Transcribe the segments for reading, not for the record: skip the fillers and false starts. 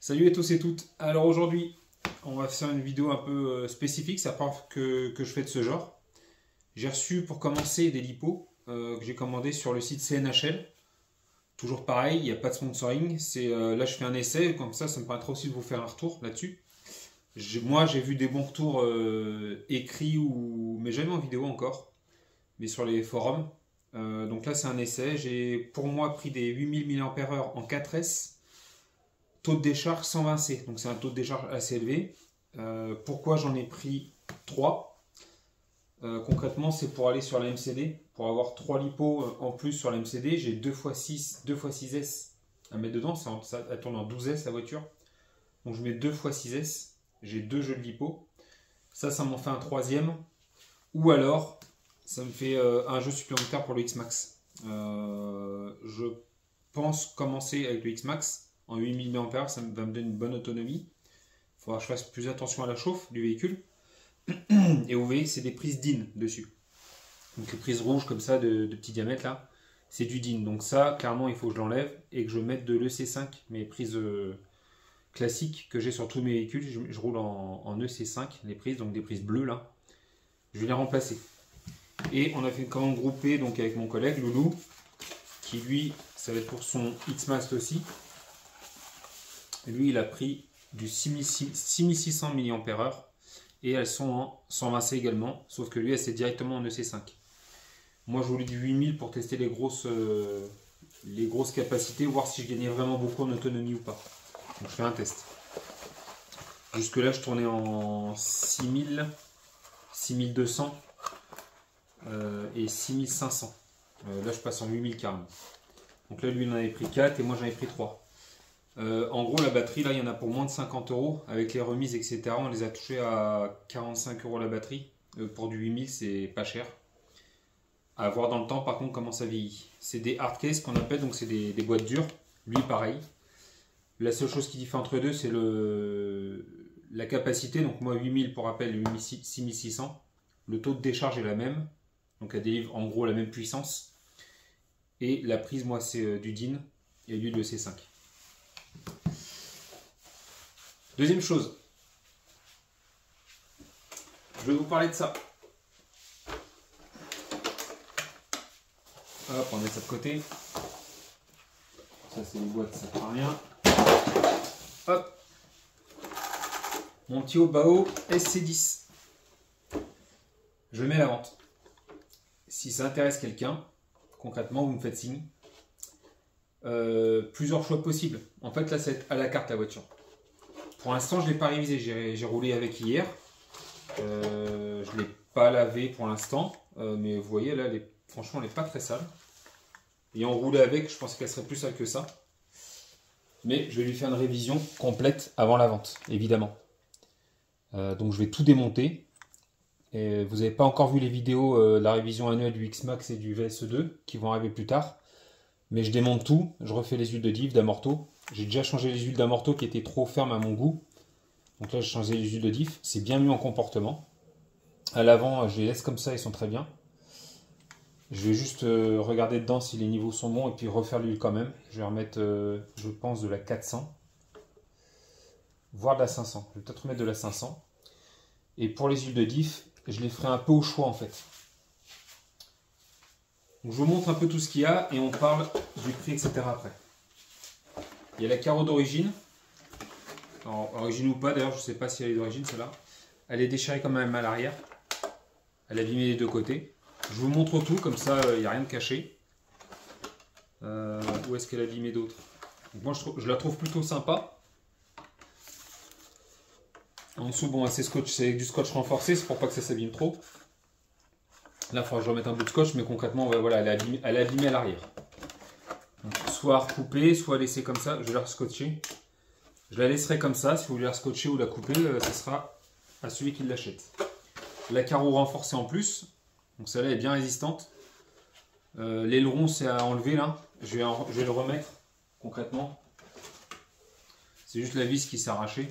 Salut à tous et toutes. Alors aujourd'hui, on va faire une vidéo un peu spécifique, c'est la première fois que je fais de ce genre. J'ai reçu pour commencer des lipos que j'ai commandé sur le site CNHL. Toujours pareil, il n'y a pas de sponsoring. Là, je fais un essai, comme ça me permettra aussi de vous faire un retour là-dessus. Moi, j'ai vu des bons retours écrits, mais jamais en vidéo encore, mais sur les forums. Donc là, c'est un essai. J'ai pour moi pris des 8000 mAh en 4S. Taux de décharge 120C, donc c'est un taux de décharge assez élevé. Pourquoi j'en ai pris 3 concrètement, c'est pour aller sur la MCD, pour avoir 3 lipos en plus sur la MCD. J'ai 2x6, 2x6S à mettre dedans, ça tourne en 12S la voiture. Donc je mets 2x6S, j'ai 2 jeux de lipo. Ça m'en fait un troisième. Ou alors, ça me fait un jeu supplémentaire pour le X-Max. Je pense commencer avec le X-Max. En 8000 mAh, ça va me donner une bonne autonomie. Il faudra que je fasse plus attention à la chauffe du véhicule. Et vous voyez que c'est des prises DIN dessus. Donc les prises rouges comme ça de petit diamètre là, c'est du DIN. Donc ça, clairement, il faut que je l'enlève et que je mette de l'EC5, mes prises classiques que j'ai sur tous mes véhicules. Je roule en EC5, les prises, donc des prises bleues là. Je vais les remplacer. Et on a fait une commande groupée donc avec mon collègue Loulou, qui lui, ça va être pour son X-Max aussi. Et lui, il a pris du 6600 mAh et elles sont en 120C également, sauf que lui, c'est directement en EC5. Moi, je voulais du 8000 pour tester les grosses capacités, voir si je gagnais vraiment beaucoup en autonomie ou pas. Donc, je fais un test. Jusque là, je tournais en 6000, 6200 et 6500. Là, je passe en 8000 carrément. Donc là, lui, il en avait pris 4 et moi, j'en ai pris 3. En gros, la batterie, là, il y en a pour moins de 50 €. Avec les remises, etc., on les a touchés à 45 € la batterie. Pour du 8000, c'est pas cher. À voir dans le temps, par contre, comment ça vieillit. C'est des hard case qu'on appelle, donc c'est des boîtes dures. Lui, pareil. La seule chose qui diffère entre deux, c'est la capacité. Donc moi, 8000 pour rappel, 6600. Le taux de décharge est la même. Donc elle délivre en gros la même puissance. Et la prise, moi, c'est du DIN et lui, le C5. Deuxième chose, je vais vous parler de ça. Hop, on met ça de côté. Ça, c'est une boîte, ça ne sert à rien. Hop, mon petit Obao SC10. Je le mets à la vente. Si ça intéresse quelqu'un, concrètement, vous me faites signe. Plusieurs choix possibles. En fait, là, c'est à la carte la voiture. Pour l'instant, je ne l'ai pas révisé. J'ai roulé avec hier. Je ne l'ai pas lavé pour l'instant. Mais vous voyez, là, franchement, elle n'est pas très sale. Et en roulé avec, je pensais qu'elle serait plus sale que ça. Mais je vais lui faire une révision complète avant la vente, évidemment. Donc, je vais tout démonter. Et vous n'avez pas encore vu les vidéos de la révision annuelle du X-Max et du VSE2 qui vont arriver plus tard. Mais je démonte tout. Je refais les huiles de diff, d'amorto. J'ai déjà changé les huiles d'amorto qui étaient trop fermes à mon goût. Donc là, j'ai changé les huiles de diff. C'est bien mieux en comportement. À l'avant, je les laisse comme ça, ils sont très bien. Je vais juste regarder dedans si les niveaux sont bons et puis refaire l'huile quand même. Je vais remettre, je pense, de la 400. Voire de la 500. Je vais peut-être remettre de la 500. Et pour les huiles de diff, je les ferai un peu au choix en fait. Donc, je vous montre un peu tout ce qu'il y a et on parle du prix, etc. après. Il y a la carreau d'origine. Origine ou pas, d'ailleurs, je ne sais pas si elle est d'origine, celle-là. Elle est déchirée quand même à l'arrière. Elle a abîmé les deux côtés. Je vous montre tout, comme ça, il n'y a rien de caché. Où est-ce qu'elle a abîmé d'autres? Moi, je la trouve plutôt sympa. En dessous, bon, c'est du scotch renforcé, c'est pour pas que ça s'abîme trop. Là, il faudra que je remette un peu de scotch, mais concrètement, voilà, elle est abîmée à l'arrière. Soit recouper, soit laisser comme ça. Je vais la rescotcher. Je la laisserai comme ça. Si vous voulez la scotcher ou la couper, ce sera à celui qui l'achète. La carreau renforcée en plus. Donc celle-là est bien résistante. L'aileron, c'est à enlever là. Je vais le remettre concrètement. C'est juste la vis qui s'est arrachée.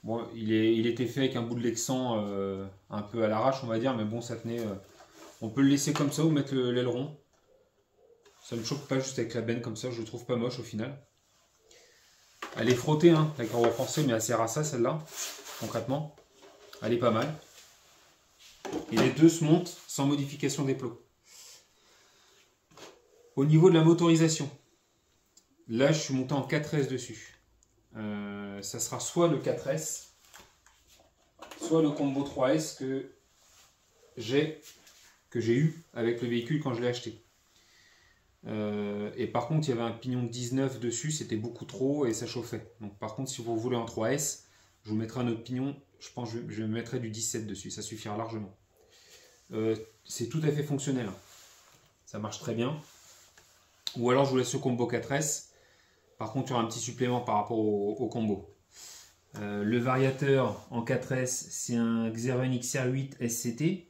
Bon, il était fait avec un bout de Lexan un peu à l'arrache, on va dire, mais bon, ça tenait. On peut le laisser comme ça ou mettre l'aileron. Ça ne me choque pas juste avec la benne comme ça, je le trouve pas moche au final. Elle est frottée, hein, la carreau français, mais elle sert à ça celle-là, concrètement. Elle est pas mal. Et les deux se montent sans modification des plots. Au niveau de la motorisation, là je suis monté en 4S dessus. Ça sera soit le 4S, soit le combo 3S que j'ai eu avec le véhicule quand je l'ai acheté. Et par contre, il y avait un pignon de 19 dessus, c'était beaucoup trop et ça chauffait. Donc par contre, si vous voulez en 3S, je vous mettrai un autre pignon. Je pense que je mettrai du 17 dessus, ça suffira largement. C'est tout à fait fonctionnel. Ça marche très bien. Ou alors je vous laisse le combo 4S. Par contre, il y aura un petit supplément par rapport au combo. Le variateur en 4S, c'est un Xeron XR8 SCT.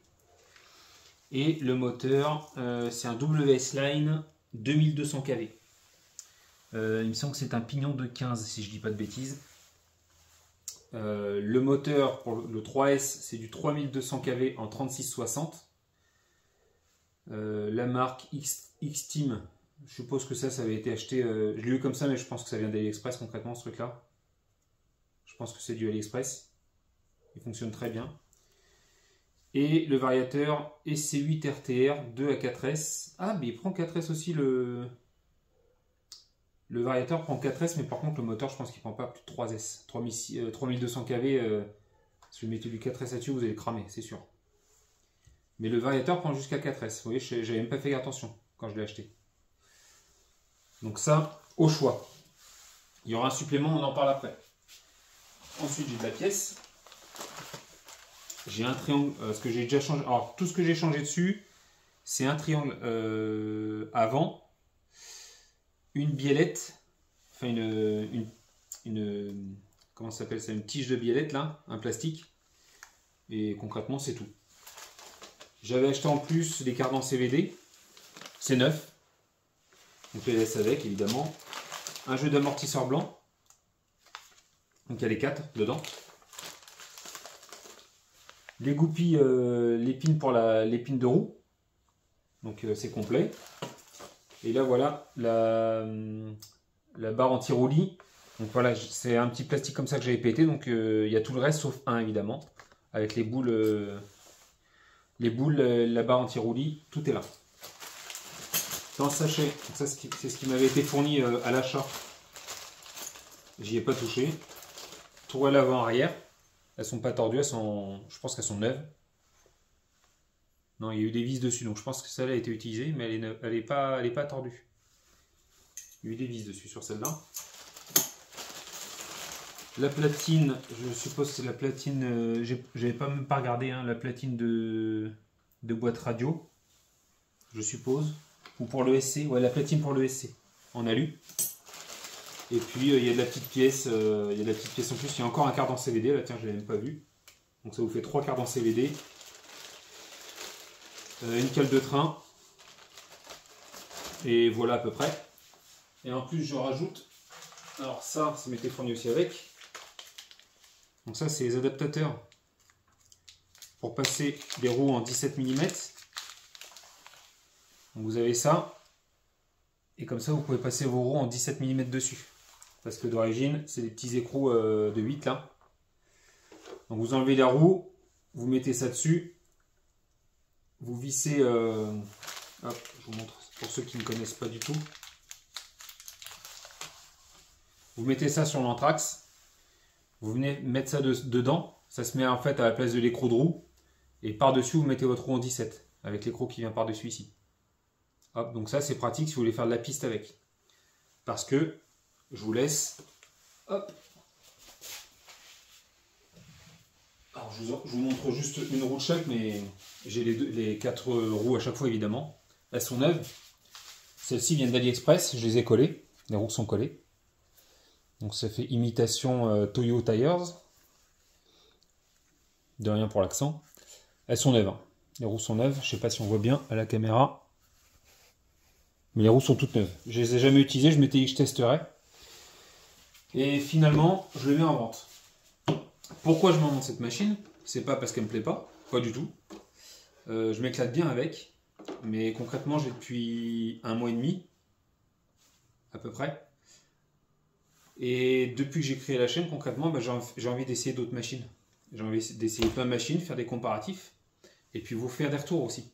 Et le moteur, c'est un WS Line 2200 kV. Il me semble que c'est un pignon de 15, si je ne dis pas de bêtises. Le moteur pour le 3S, c'est du 3200 kV en 3660. La marque X-Team, je suppose que ça avait été acheté. Je l'ai eu comme ça, mais je pense que ça vient d'AliExpress concrètement, ce truc-là. Je pense que c'est du AliExpress. Il fonctionne très bien. Et le variateur SC8 RTR 2 à 4S. Ah, mais il prend 4S aussi le variateur prend 4S, mais par contre le moteur, je pense qu'il prend pas plus de 3S. 3200 kV, si vous mettez du 4S là-dessus, vous allez cramer, c'est sûr. Mais le variateur prend jusqu'à 4S. Vous voyez, j'avais même pas fait attention quand je l'ai acheté. Donc ça, au choix. Il y aura un supplément, on en parle après. Ensuite, j'ai de la pièce. J'ai un triangle, ce que j'ai déjà changé. Alors, tout ce que j'ai changé dessus, c'est un triangle avant, une biellette, enfin comment ça s'appelle ça, une tige de biellette là, un plastique. Et concrètement, c'est tout. J'avais acheté en plus des cardans CVD, c'est neuf. Donc les laisse avec évidemment. Un jeu d'amortisseur blanc. Donc il y a les 4 dedans. Les goupilles, l'épine pour l'épine de roue. Donc c'est complet. Et là voilà la barre anti-roulis. Donc voilà, c'est un petit plastique comme ça que j'avais pété. Donc il y a tout le reste sauf un évidemment. Avec les boules, la barre anti-roulis, tout est là. Dans le sachet, ça c'est ce qui m'avait été fourni à l'achat. J'y ai pas touché. Tourelle avant-arrière. Elles sont pas tordues, je pense qu'elles sont neuves. Non, il y a eu des vis dessus, donc je pense que celle-là a été utilisée, mais elle est pas tordue. Il y a eu des vis dessus sur celle-là. La platine, je suppose que c'est la platine, j'avais même pas regardé, hein, la platine de boîte radio, je suppose. Ou pour le SC, ouais, la platine pour le SC, en alu. Et puis il y a de la petite pièce, en plus. Il y a encore un cardan CVD, là, tiens, je l'avais même pas vu. Donc ça vous fait 3 cardans CVD. Une cale de train. Et voilà à peu près. Et en plus, je rajoute, alors ça m'était fourni aussi avec. Donc ça, c'est les adaptateurs pour passer des roues en 17 mm. Donc vous avez ça. Et comme ça, vous pouvez passer vos roues en 17 mm dessus. Parce que d'origine, c'est des petits écrous de 8 là. Donc vous enlevez la roue, vous mettez ça dessus. Vous vissez, hop, je vous montre pour ceux qui ne connaissent pas du tout. Vous mettez ça sur l'anthrax. Vous venez mettre ça dedans. Ça se met en fait à la place de l'écrou de roue. Et par-dessus, vous mettez votre roue en 17. Avec l'écrou qui vient par-dessus ici. Hop, donc ça c'est pratique si vous voulez faire de la piste avec. Parce que je vous laisse. Hop. Alors je vous montre juste une roue de chaque, mais j'ai les 4 roues à chaque fois évidemment. Elles sont neuves. Celles-ci viennent d'AliExpress, je les ai collées. Les roues sont collées. Donc ça fait imitation Toyo Tires. De rien pour l'accent. Elles sont neuves. Hein. Les roues sont neuves. Je ne sais pas si on voit bien à la caméra. Mais les roues sont toutes neuves. Je les ai jamais utilisées. Je m'étais dit que je testerais. Et finalement, je le mets en vente. Pourquoi je m'en vends cette machine? C'est pas parce qu'elle me plaît pas. Pas du tout. Je m'éclate bien avec. Mais concrètement, j'ai depuis 1 mois et demi. À peu près. Et depuis que j'ai créé la chaîne, concrètement, bah, j'ai envie d'essayer d'autres machines. J'ai envie d'essayer plein de machines, faire des comparatifs, et puis vous faire des retours aussi.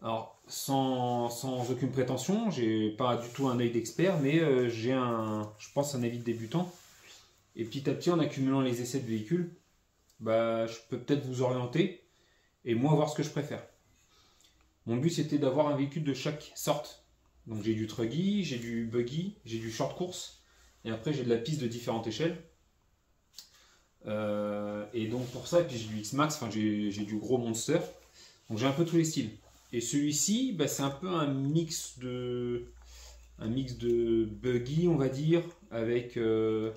Alors, sans aucune prétention, j'ai pas du tout un œil d'expert, mais j'ai je pense, un avis de débutant. Et petit à petit, en accumulant les essais de véhicules, bah, je peux peut-être vous orienter et moi voir ce que je préfère. Mon but, c'était d'avoir un véhicule de chaque sorte. Donc j'ai du truggy, j'ai du buggy, j'ai du short course, et après j'ai de la piste de différentes échelles. Et donc pour ça, et puis j'ai du X-Max, enfin j'ai du gros monster. Donc j'ai un peu tous les styles. Et celui-ci, bah, c'est un peu un mix de buggy, on va dire, avec, on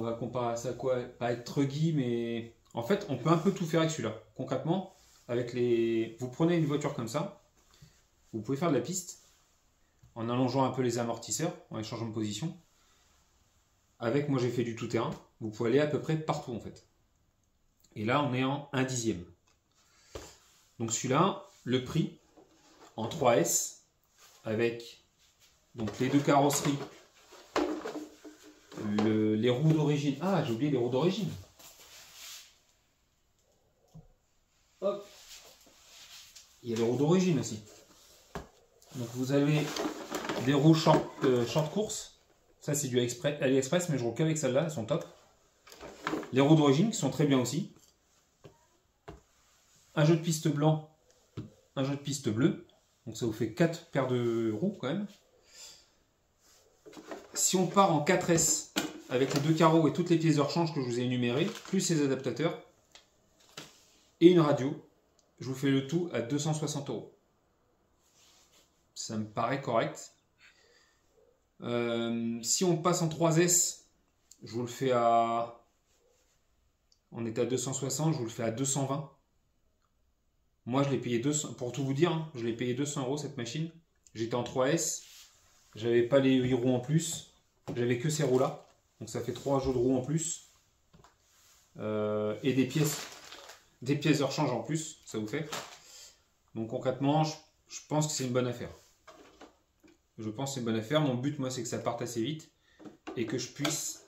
va comparer ça à quoi? Pas être truggy, mais en fait, on peut un peu tout faire avec celui-là. Concrètement, vous prenez une voiture comme ça, vous pouvez faire de la piste en allongeant un peu les amortisseurs, en les changeant de position. Avec, moi j'ai fait du tout-terrain, vous pouvez aller à peu près partout en fait. Et là, on est en 1/10. Donc celui-là, le prix en 3S, avec donc les deux carrosseries, les roues d'origine. Ah, j'ai oublié les roues d'origine. Hop. Il y a les roues d'origine aussi. Donc vous avez des roues short course. Ça c'est du AliExpress, mais je roule qu'avec celle-là, elles sont top. Les roues d'origine qui sont très bien aussi. Un jeu de piste blanc, un jeu de piste bleu. Donc ça vous fait 4 paires de roues quand même. Si on part en 4S avec les deux carreaux et toutes les pièces de rechange que je vous ai énumérées, plus les adaptateurs et une radio, je vous fais le tout à 260 €. Ça me paraît correct. Si on passe en 3S, je vous le fais à... On est à 260, je vous le fais à 220. Moi, je l'ai payé 200, pour tout vous dire, hein, je l'ai payé 200 € cette machine. J'étais en 3S, j'avais pas les 8 roues en plus, j'avais que ces roues-là. Donc ça fait 3 jeux de roues en plus. Et des pièces de rechange en plus, ça vous fait. Donc concrètement, je pense que c'est une bonne affaire. Je pense que c'est une bonne affaire. Mon but, moi, c'est que ça parte assez vite et que je puisse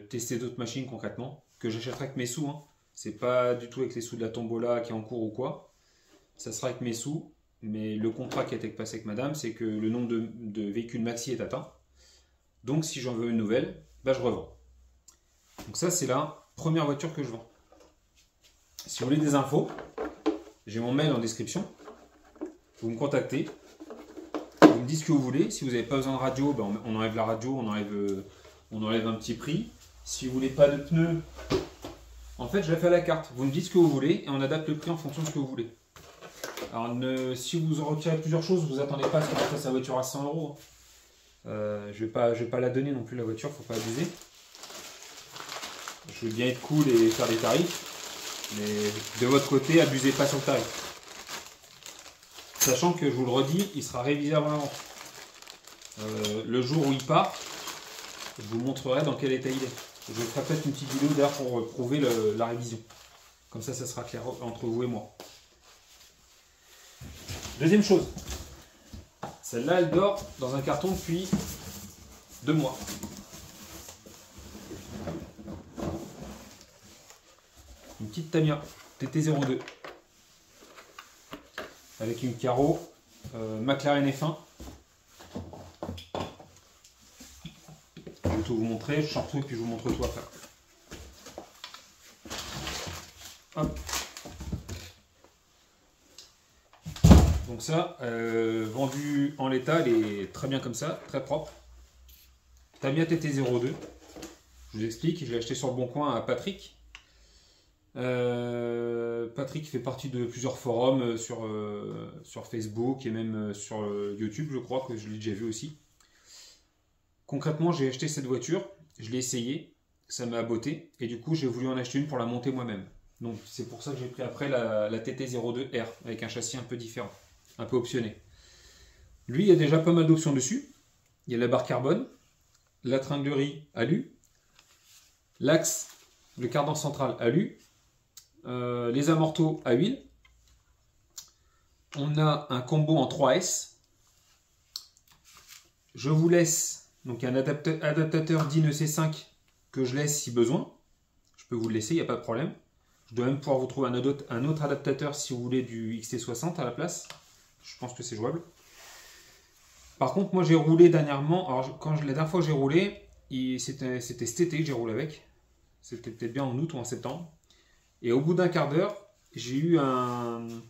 tester d'autres machines concrètement, que j'achèterai avec mes sous. Hein. C'est pas du tout avec les sous de la tombola qui est en cours ou quoi. Ça sera avec mes sous, mais le contrat qui a été passé avec madame, c'est que le nombre de véhicules maxi est atteint. Donc si j'en veux une nouvelle, bah, je revends. Donc ça, c'est la première voiture que je vends. Si vous voulez des infos, j'ai mon mail en description. Vous me contactez. Vous me dites ce que vous voulez. Si vous n'avez pas besoin de radio, ben on enlève la radio, on enlève un petit prix. Si vous voulez pas de pneus, en fait, je la fais à la carte. Vous me dites ce que vous voulez et on adapte le prix en fonction de ce que vous voulez. Alors, si vous en retirez plusieurs choses, vous attendez pas à ce qu'on fasse la voiture à 100 €. Je vais pas la donner non plus la voiture, faut pas abuser. Je veux bien être cool et faire des tarifs, mais de votre côté, abusez pas sur le tarif. Sachant que, je vous le redis, il sera révisé avant la vente. Le jour où il part, je vous montrerai dans quel état il est. Je ferai peut-être une petite vidéo d'ailleurs pour prouver la révision. Comme ça sera clair entre vous et moi. Deuxième chose. Celle-là, elle dort dans un carton depuis 2 mois. Une petite Tamiya TT02 avec une carreau McLaren F1. Je vais tout vous montrer, je sors tout et puis je vous montre tout après. Hop. Donc ça, vendu en l'état, elle est très bien comme ça, très propre. Tamiya TT02. Je vous explique, je l'ai acheté sur le bon coin à Patrick. Patrick fait partie de plusieurs forums sur Facebook et même sur YouTube, je crois que je l'ai déjà vu aussi. Concrètement, j'ai acheté cette voiture, je l'ai essayé, ça m'a botté et du coup j'ai voulu en acheter une pour la monter moi-même. Donc c'est pour ça que j'ai pris après la TT02R avec un châssis un peu différent, un peu optionné. Lui, il y a déjà pas mal d'options dessus. Il y a la barre carbone, la tringlerie alu, l'axe, le cardan central alu, les amortos à huile. On a un combo en 3S. Je vous laisse donc un adaptateur DIN EC5 que je laisse si besoin. Je peux vous le laisser, il n'y a pas de problème. Je dois même pouvoir vous trouver un autre adaptateur si vous voulez du XT60 à la place. Je pense que c'est jouable. Par contre, moi j'ai roulé dernièrement. Alors, la dernière fois que j'ai roulé, c'était cet été que j'ai roulé avec. C'était peut-être bien en août ou en septembre. Et au bout d'un quart d'heure, j'ai eu une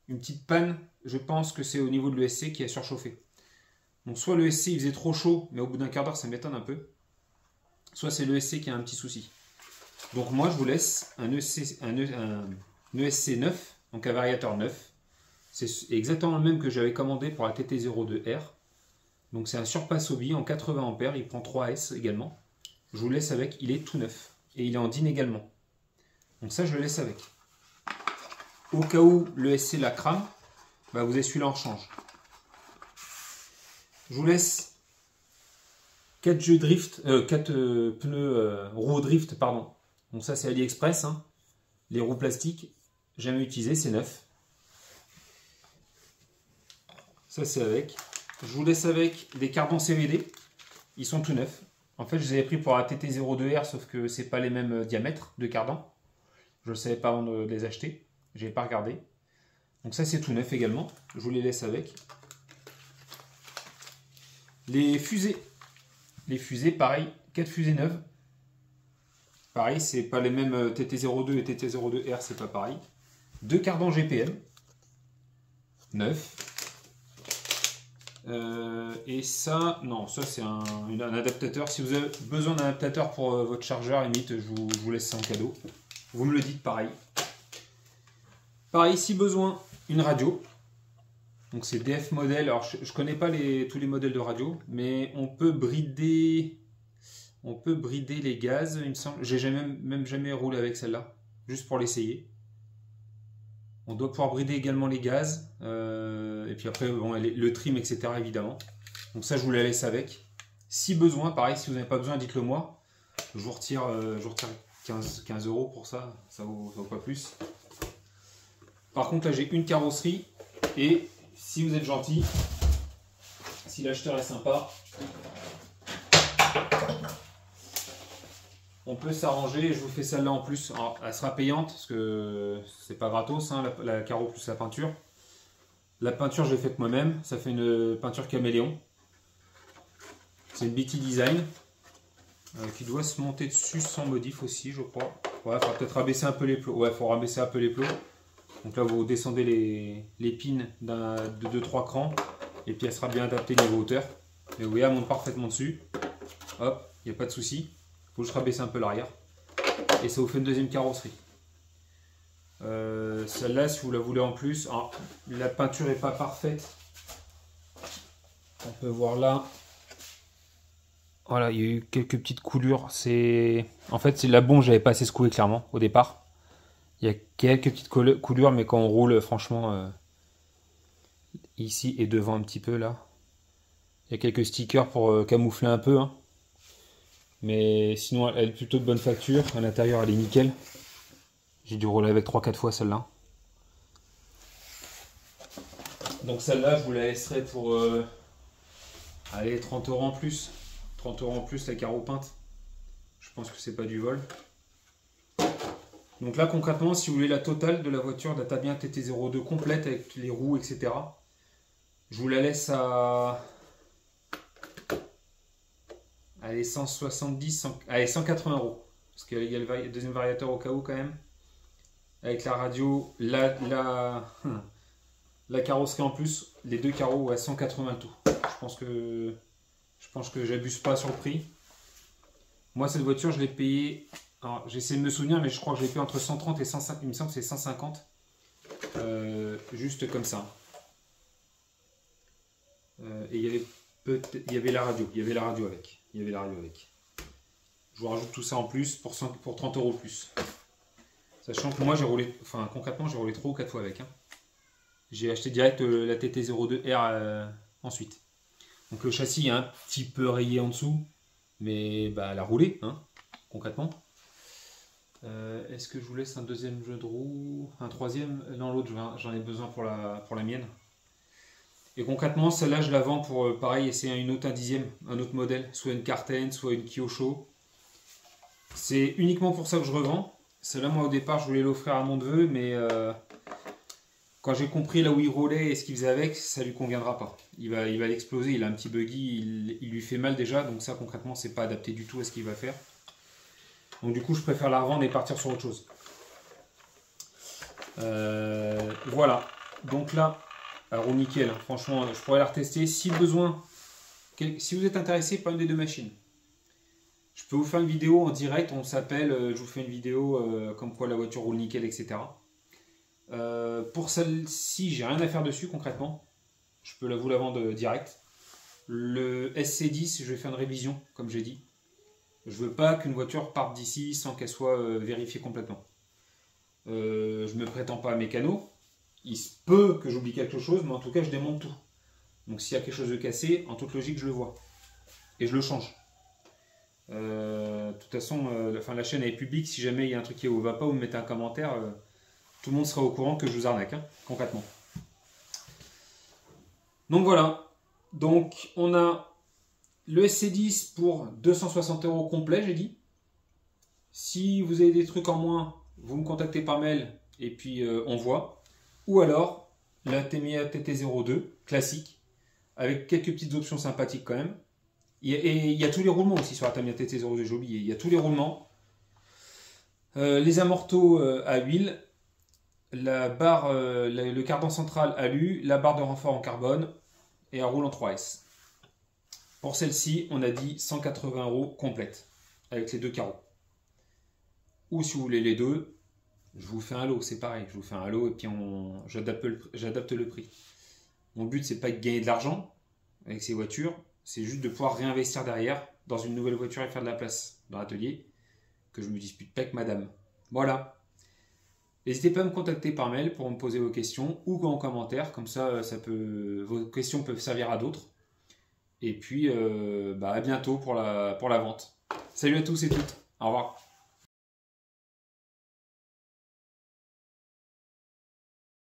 petite panne. Je pense que c'est au niveau de l'ESC qui a surchauffé. Donc soit l'ESC il faisait trop chaud, mais au bout d'un quart d'heure ça m'étonne un peu. Soit c'est l'ESC qui a un petit souci. Donc moi je vous laisse un ESC 9, donc un variateur 9. C'est exactement le même que j'avais commandé pour la TT02R. Donc c'est un surpasse hobby en 80 A, il prend 3S également. Je vous laisse avec, il est tout neuf. Et il est en DIN également. Donc ça je le laisse avec. Au cas où l'ESC la crame, bah vous avez celui-là en rechange. Je vous laisse 4 jeux drift, 4 pneus roues drift, pardon. Donc ça c'est AliExpress, hein. Les roues plastiques, jamais utilisé, c'est neuf. Ça c'est avec. Je vous laisse avec des carbons CVD, ils sont tout neufs. En fait je les avais pris pour la TT02R, sauf que c'est pas les mêmes diamètres de cardan. Je ne savais pas avant de les acheter, je n'avais pas regardé. Donc ça c'est tout neuf également, je vous les laisse avec. Les fusées, pareil, 4 fusées neuves. Pareil, c'est pas les mêmes TT02 et TT02R, c'est pas pareil. 2 cardans GPM, 9. Et ça, non, ça c'est un adaptateur. Si vous avez besoin d'un adaptateur pour votre chargeur, limite, je vous laisse ça en cadeau. Vous me le dites pareil. Pareil, si besoin, une radio. Donc c'est DF modèle. Alors je connais pas tous les modèles de radio, mais on peut brider les gaz, il me semble. J'ai même jamais roulé avec celle-là, juste pour l'essayer. On doit pouvoir brider également les gaz, et puis après bon, le trim, etc. évidemment. Donc ça je vous la laisse avec. Si besoin, pareil, si vous n'avez pas besoin, dites-le moi. Je vous retire 15 € pour ça, ça vaut pas plus. Par contre là j'ai une carrosserie, et si vous êtes gentil, si l'acheteur est sympa, on peut s'arranger. Je vous fais celle-là en plus. Alors, elle sera payante parce que c'est pas gratos, hein, la carreau plus la peinture. La peinture, je l'ai faite moi-même. Ça fait une peinture caméléon. C'est une BT Design qui doit se monter dessus sans modif aussi, je crois. Ouais, il faudra peut-être rabaisser un peu les plots. Ouais, il faut rabaisser un peu les plots. Donc là, vous descendez les pins de 2-3 crans. Et puis elle sera bien adaptée niveau hauteur. Et vous voyez, elle monte parfaitement dessus. Hop, il n'y a pas de souci. Il faut juste rabaisser un peu l'arrière. Et ça vous fait une deuxième carrosserie. Celle-là, si vous la voulez en plus, alors, la peinture n'est pas parfaite. On peut voir là. Voilà, il y a eu quelques petites coulures. En fait, c'est la bombe, j'avais pas assez secoué clairement au départ. Il y a quelques petites coulures, mais quand on roule, franchement, ici et devant un petit peu là, il y a quelques stickers pour camoufler un peu. Hein. Mais sinon, elle est plutôt de bonne facture. À l'intérieur, elle est nickel. J'ai dû rouler avec 3-4 fois celle-là. Donc celle-là, je vous la laisserai pour allez, 30 € en plus. 30 € en plus la carreau peinte. Je pense que c'est pas du vol. Donc là, concrètement, si vous voulez la totale de la voiture, la Tabia TT02 complète avec les roues, etc. Je vous la laisse à... Allez, 170, allez, 180 €. Parce qu'il y a le deuxième variateur au cas où quand même. Avec la radio, la carrosserie en plus, les deux carreaux à 180 tout. Je pense que j'abuse pas sur le prix. Moi cette voiture je l'ai payée, j'essaie de me souvenir mais je crois que je l'ai payée entre 130 et 150, il me semble que c'est 150. Juste comme ça. Et il y avait la radio, avec. Je vous rajoute tout ça en plus pour 30 € plus. Sachant que moi j'ai roulé, enfin concrètement j'ai roulé 3 ou 4 fois avec. Hein. J'ai acheté direct la TT02R ensuite. Donc le châssis est un petit peu rayé en dessous, mais bah, elle a roulé, hein, concrètement. Est-ce que je vous laisse un deuxième jeu de roue, un troisième? Non, l'autre j'en ai besoin pour la mienne. Et concrètement, celle-là, je la vends pour, pareil, essayer un autre modèle, soit une Carten, soit une Kyosho. C'est uniquement pour ça que je revends. Celle-là, moi, au départ, je voulais l'offrir à mon neveu, mais quand j'ai compris là où il roulait et ce qu'il faisait avec, ça lui conviendra pas. Il va l'exploser, il a un petit buggy, il lui fait mal déjà, donc ça, concrètement, c'est pas adapté du tout à ce qu'il va faire. Donc du coup, je préfère la revendre et partir sur autre chose. Voilà. Donc là, elle roule nickel. Franchement, je pourrais la retester si besoin. Si vous êtes intéressé par une des deux machines, je peux vous faire une vidéo en direct. On s'appelle, je vous fais une vidéo comme quoi la voiture roule nickel, etc. Pour celle-ci, j'ai rien à faire dessus concrètement. Je peux vous la vendre direct. Le SC10, je vais faire une révision, comme j'ai dit. Je veux pas qu'une voiture parte d'ici sans qu'elle soit vérifiée complètement. Je me prétends pas mécano. Il se peut que j'oublie quelque chose, mais en tout cas, je démonte tout. Donc s'il y a quelque chose de cassé, en toute logique, je le vois. Et je le change. De toute façon, la chaîne est publique. Si jamais il y a un truc qui ne va pas, vous me mettez un commentaire. Tout le monde sera au courant que je vous arnaque, hein, concrètement. Donc voilà. Donc on a le SC10 pour 260 € complet, j'ai dit. Si vous avez des trucs en moins, vous me contactez par mail et puis on voit. Ou alors la Tamiya TT02 classique avec quelques petites options sympathiques quand même. Et il y a tous les roulements aussi sur la Tamiya TT02, j'ai oublié. Il y a tous les roulements. Les amortos à huile, la barre, le cardan central alu, la barre de renfort en carbone et un roule en 3S. Pour celle-ci, on a dit 180 € complète avec les deux carreaux. Ou si vous voulez les deux, je vous fais un lot, c'est pareil. Je vous fais un lot et puis j'adapte le prix. Mon but, c'est pas de gagner de l'argent avec ces voitures, c'est juste de pouvoir réinvestir derrière dans une nouvelle voiture et faire de la place dans l'atelier, que je me dispute pas avec madame. Voilà. N'hésitez pas à me contacter par mail pour me poser vos questions ou en commentaire, comme ça, vos questions peuvent servir à d'autres. Et puis, à bientôt pour la vente. Salut à tous et toutes. Au revoir.